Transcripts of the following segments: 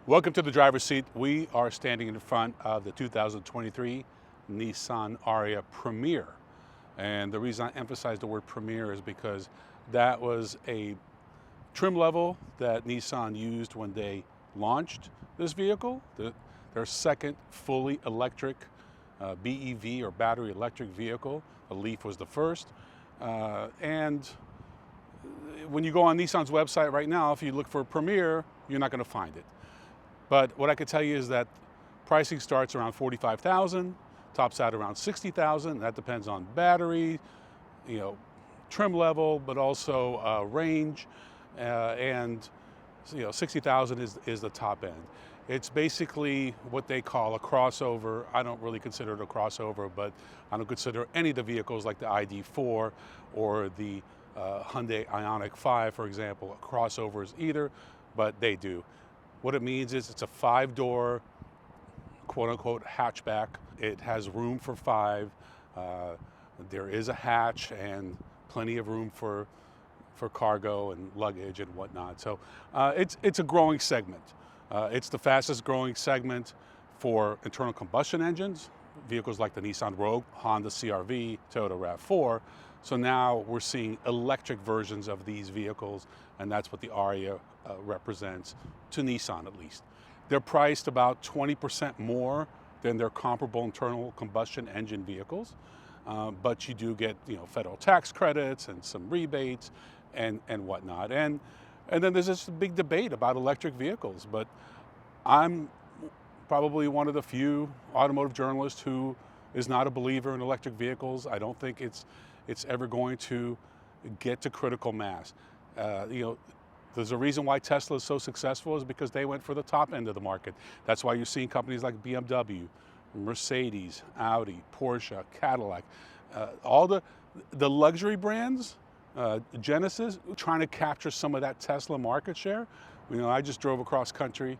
Welcome to the driver's seat. We are standing in front of the 2023 Nissan Ariya Premier. And the reason I emphasize the word Premier is because that was a trim level that Nissan used when they launched this vehicle, their second fully electric BEV or battery electric vehicle. The Leaf was the first. And when you go on Nissan's website right now, if you look for Premier, you're not going to find it. But what I can tell you is that pricing starts around $45,000, tops out around $60,000. That depends on battery, trim level, but also range, and $60,000 is the top end. It's basically what they call a crossover. I don't really consider it a crossover, but I don't consider any of the vehicles like the ID4 or the Hyundai Ioniq 5, for example, crossovers either, but they do. What it means is it's a 5-door, quote-unquote, hatchback. It has room for 5. There is a hatch and plenty of room for cargo and luggage and whatnot. So it's a growing segment. It's the fastest growing segment for internal combustion engines, vehicles like the Nissan Rogue, Honda CR-V, Toyota RAV4. So now we're seeing electric versions of these vehicles, and that's what the Ariya represents, to Nissan at least. They're priced about 20% more than their comparable internal combustion engine vehicles, but you do get federal tax credits and some rebates and whatnot. And then there's this big debate about electric vehicles, but I'm probably one of the few automotive journalists who is not a believer in electric vehicles. I don't think it's ever going to get to critical mass. There's a reason why Tesla is so successful is because they went for the top end of the market. That's why you're seeing companies like BMW, Mercedes, Audi, Porsche, Cadillac, all the luxury brands, Genesis, trying to capture some of that Tesla market share. I just drove across country,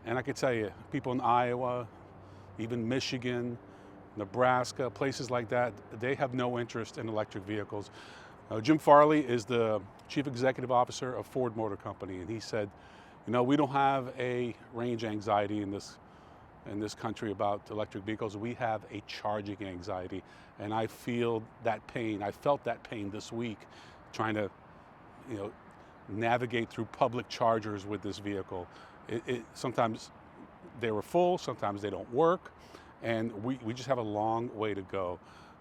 and I can tell you, people in Iowa, even Michigan, Nebraska, places like that, they have no interest in electric vehicles. Jim Farley is the chief executive officer of Ford Motor Company, and he said, we don't have a range anxiety in this country about electric vehicles. We have a charging anxiety, and I feel that pain. I felt that pain this week trying to navigate through public chargers with this vehicle. Sometimes they were full, sometimes they don't work, and we just have a long way to go.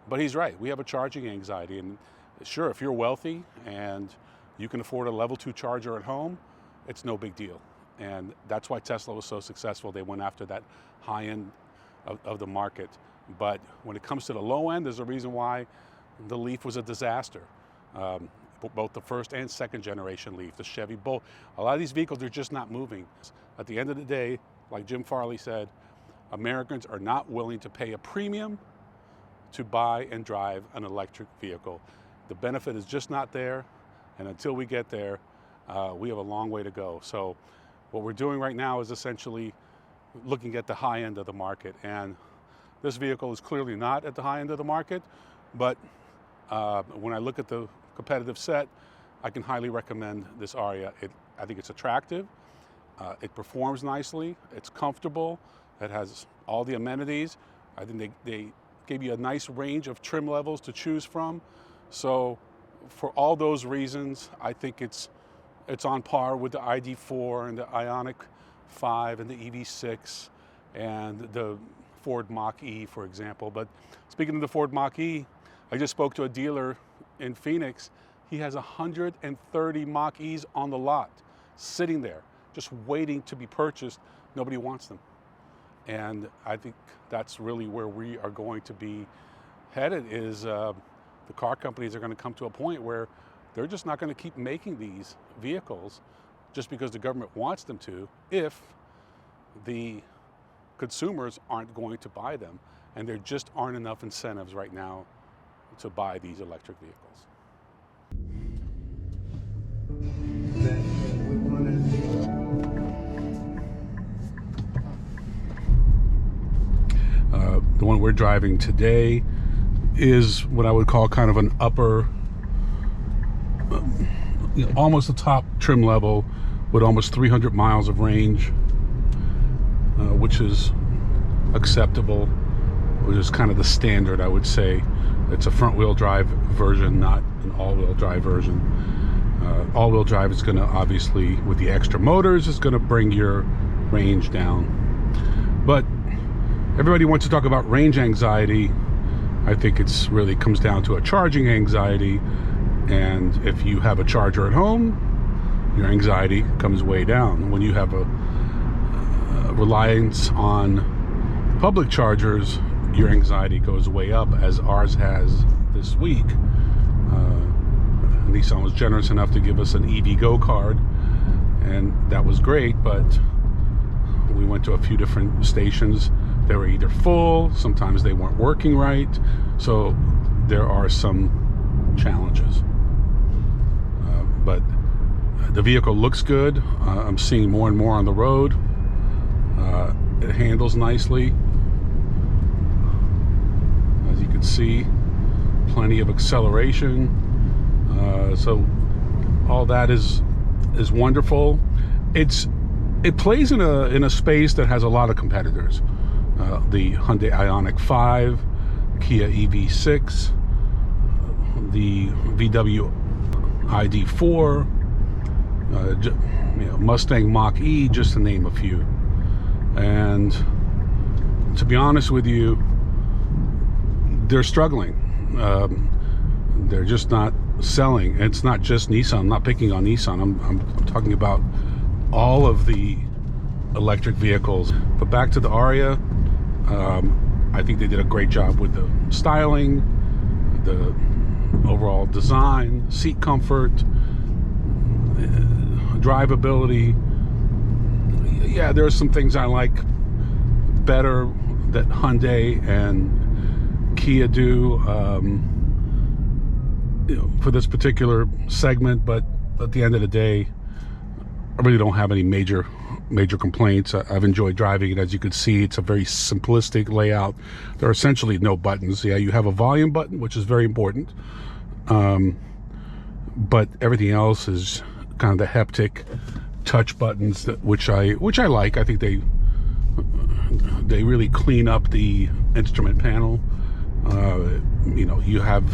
But he's right, we have a charging anxiety, and sure, if you're wealthy and you can afford a level 2 charger at home, it's no big deal. And that's why Tesla was so successful. They went after that high end of the market. But when it comes to the low end, there's a reason why the Leaf was a disaster. Both the first and second generation Leaf, the Chevy Bolt. A lot of these vehicles are just not moving. At the end of the day, like Jim Farley said, Americans are not willing to pay a premium to buy and drive an electric vehicle. The benefit is just not there, and until we get there, we have a long way to go. So what we're doing right now is essentially looking at the high end of the market, and this vehicle is clearly not at the high end of the market, but when I look at the competitive set, I can highly recommend this Ariya. I think it's attractive, it performs nicely, it's comfortable, it has all the amenities. I think they gave you a nice range of trim levels to choose from. So for all those reasons, I think it's on par with the ID4 and the Ioniq 5 and the EV6 and the Ford Mach-E, for example. But speaking of the Ford Mach-E, I just spoke to a dealer in Phoenix. He has 130 Mach-E's on the lot, sitting there, just waiting to be purchased. Nobody wants them. And I think that's really where we are going to be headed, is the car companies are going to come to a point where they're just not going to keep making these vehicles just because the government wants them to, if the consumers aren't going to buy them. And there just aren't enough incentives right now to buy these electric vehicles. The one we're driving today is what I would call kind of an upper, almost a top trim level with almost 300 miles of range. which is acceptable, which is kind of the standard, I would say. It's a front-wheel drive version, not an all-wheel drive version. All-wheel drive is going to, obviously, with the extra motors, is going to bring your range down. But everybody wants to talk about range anxiety. I think it's really comes down to a charging anxiety. And if you have a charger at home, your anxiety comes way down. When you have a reliance on public chargers, your anxiety goes way up, as ours has this week. Nissan was generous enough to give us an EVgo card, and that was great, but we went to a few different stations. They were either full, sometimes they weren't working right, so there are some challenges. But the vehicle looks good. I'm seeing more and more on the road. It handles nicely. As you can see, plenty of acceleration. So all that is wonderful. It plays in a space that has a lot of competitors. The Hyundai Ioniq 5, Kia EV6, the VW ID4, Mustang Mach-E, just to name a few. And to be honest with you, they're struggling. They're just not selling. It's not just Nissan. I'm not picking on Nissan. I'm talking about all of the electric vehicles. But back to the Ariya, I think they did a great job with the styling, the overall design, seat comfort, drivability. Yeah, there are some things I like better that Hyundai and Kia do, for this particular segment, but at the end of the day, I really don't have any major complaints. I've enjoyed driving it. As you can see, it's a very simplistic layout. There are essentially no buttons. Yeah, you have a volume button, which is very important, but everything else is kind of the haptic touch buttons, which I like. I think they really clean up the instrument panel. You have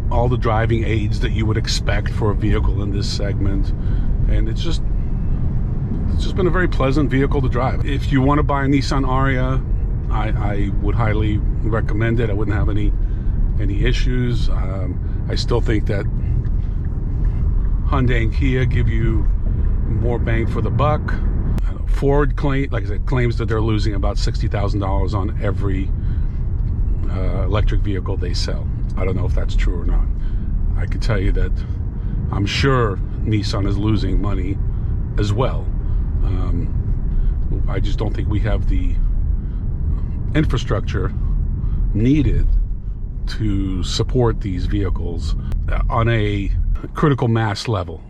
all the driving aids that you would expect for a vehicle in this segment, and it's just been a very pleasant vehicle to drive. If you want to buy a Nissan Ariya, I would highly recommend it. I wouldn't have any issues. I still think that Hyundai and Kia give you more bang for the buck. Ford claims that they're losing about $60,000 on every electric vehicle they sell. I don't know if that's true or not. I can tell you that I'm sure Nissan is losing money as well. I just don't think we have the infrastructure needed to support these vehicles on a critical mass level.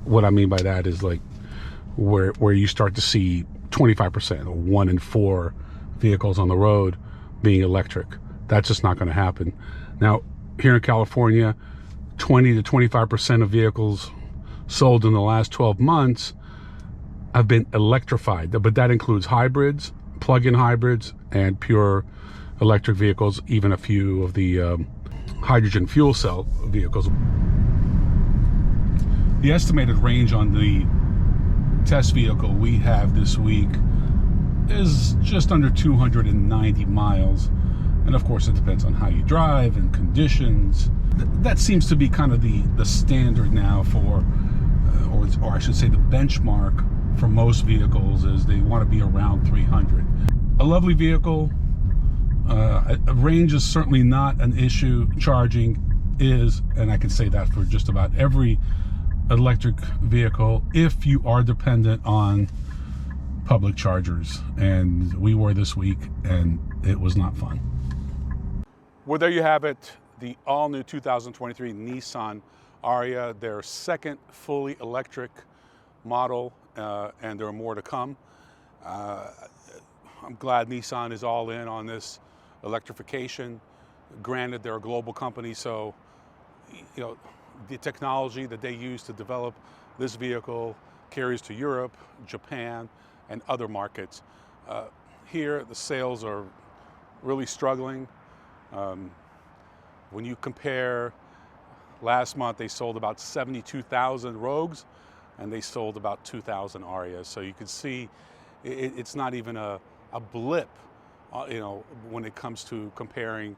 What I mean by that is like where you start to see 25% or 1 in 4 vehicles on the road being electric. That's just not going to happen. Now, here in California, 20 to 25% of vehicles sold in the last 12 months have been electrified, but that includes hybrids, plug-in hybrids, and pure electric vehicles, even a few of the hydrogen fuel cell vehicles. The estimated range on the test vehicle we have this week is just under 290 miles. And of course, it depends on how you drive and conditions. That seems to be kind of the standard now for, or I should say the benchmark for most vehicles, is they want to be around 300. A lovely vehicle. Range is certainly not an issue. Charging is, and I can say that for just about every electric vehicle, if you are dependent on public chargers. And we were this week, and it was not fun. Well, there you have it. The all-new 2023 Nissan Ariya, their second fully electric model, and there are more to come. I'm glad Nissan is all in on this electrification. Granted, they're a global company, so the technology that they use to develop this vehicle carries to Europe, Japan, and other markets. Here, the sales are really struggling. When you compare, last month they sold about 72,000 Rogues, and they sold about 2,000 Arias. So you can see it's not even a blip, when it comes to comparing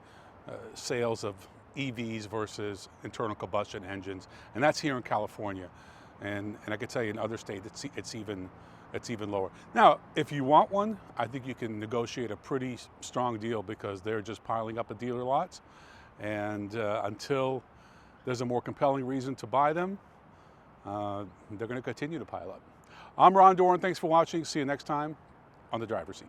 sales of EVs versus internal combustion engines, and that's here in California. And I can tell you in other states it's even lower. Now, if you want one, I think you can negotiate a pretty strong deal because they're just piling up at dealer lots, and until there's a more compelling reason to buy them, they're going to continue to pile up. I'm Ron Doran. Thanks for watching. See you next time on The Driver's Seat.